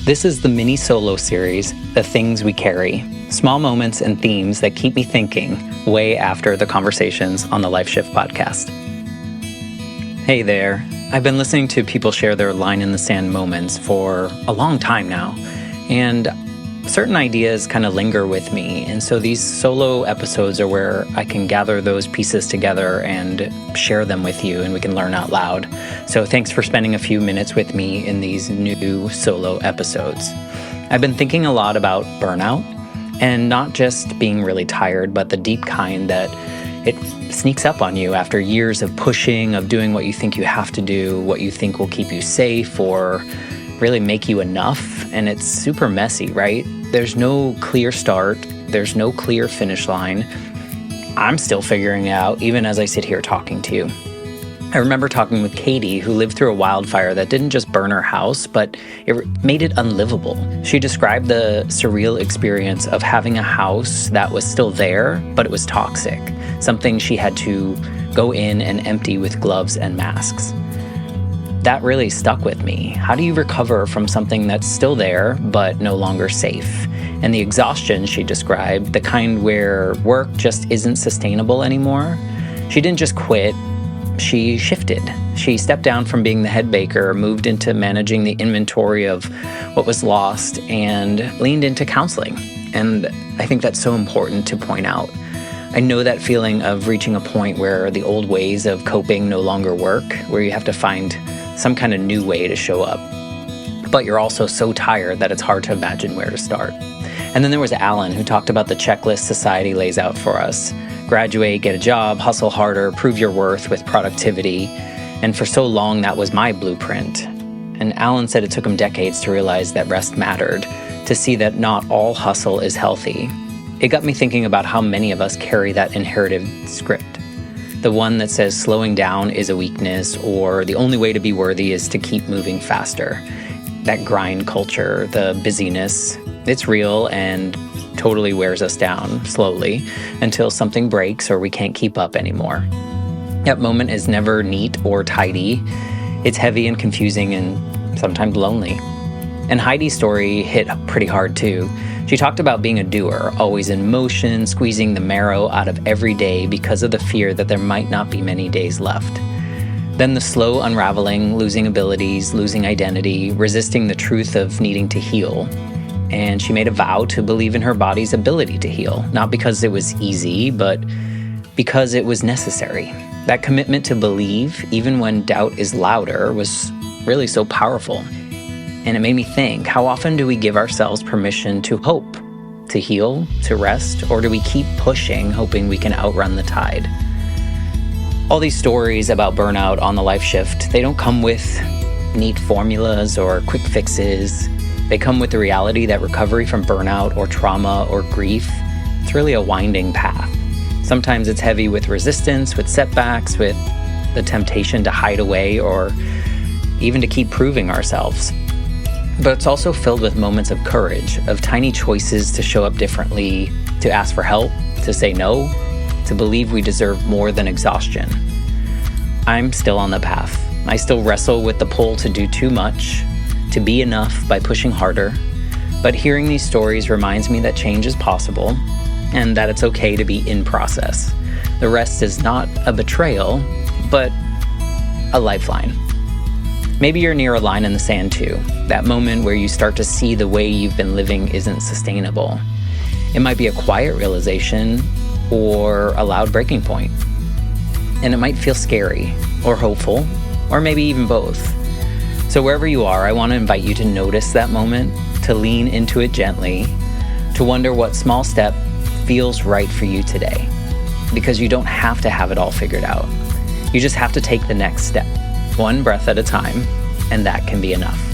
This is the mini solo series, The Things We Carry, small moments and themes that keep me thinking way after the conversations on the Life Shift podcast. Hey there. I've been listening to people share their line in the sand moments for a long time now, and certain ideas kind of linger with me. And so these solo episodes are where I can gather those pieces together and share them with you, and we can learn out loud. So thanks for spending a few minutes with me in these new solo episodes. I've been thinking a lot about burnout, and not just being really tired, but the deep kind that it sneaks up on you after years of pushing, of doing what you think you have to do, what you think will keep you safe or really make you enough. And it's super messy, right? There's no clear start. There's no clear finish line. I'm still figuring it out, even as I sit here talking to you. I remember talking with Katie, who lived through a wildfire that didn't just burn her house, but it made it unlivable. She described the surreal experience of having a house that was still there, but it was toxic, something she had to go in and empty with gloves and masks. That really stuck with me. How do you recover from something that's still there, but no longer safe? And the exhaustion she described, the kind where work just isn't sustainable anymore. She didn't just quit, she shifted. She stepped down from being the head baker, moved into managing the inventory of what was lost, and leaned into counseling. And I think that's so important to point out. I know that feeling of reaching a point where the old ways of coping no longer work, where you have to find some kind of new way to show up. But you're also so tired that it's hard to imagine where to start. And then there was Alan, who talked about the checklist society lays out for us. Graduate, get a job, hustle harder, prove your worth with productivity. And for so long, that was my blueprint. And Alan said it took him decades to realize that rest mattered, to see that not all hustle is healthy. It got me thinking about how many of us carry that inherited script. The one that says slowing down is a weakness, or the only way to be worthy is to keep moving faster. That grind culture, the busyness, it's real and totally wears us down slowly until something breaks or we can't keep up anymore. That moment is never neat or tidy. It's heavy and confusing and sometimes lonely. And Heidi's story hit pretty hard too. She talked about being a doer, always in motion, squeezing the marrow out of every day because of the fear that there might not be many days left. Then the slow unraveling, losing abilities, losing identity, resisting the truth of needing to heal. And she made a vow to believe in her body's ability to heal, not because it was easy, but because it was necessary. That commitment to believe, even when doubt is louder, was really so powerful. And it made me think, how often do we give ourselves permission to hope, to heal, to rest, or do we keep pushing, hoping we can outrun the tide? All these stories about burnout on the Life Shift, they don't come with neat formulas or quick fixes. They come with the reality that recovery from burnout or trauma or grief, it's really a winding path. Sometimes it's heavy with resistance, with setbacks, with the temptation to hide away or even to keep proving ourselves. But it's also filled with moments of courage, of tiny choices to show up differently, to ask for help, to say no, to believe we deserve more than exhaustion. I'm still on the path. I still wrestle with the pull to do too much, to be enough by pushing harder. But hearing these stories reminds me that change is possible and that it's okay to be in process. The rest is not a betrayal, but a lifeline. Maybe you're near a line in the sand too, that moment where you start to see the way you've been living isn't sustainable. It might be a quiet realization or a loud breaking point. And it might feel scary or hopeful, or maybe even both. So wherever you are, I want to invite you to notice that moment, to lean into it gently, to wonder what small step feels right for you today. Because you don't have to have it all figured out. You just have to take the next step, one breath at a time, and that can be enough.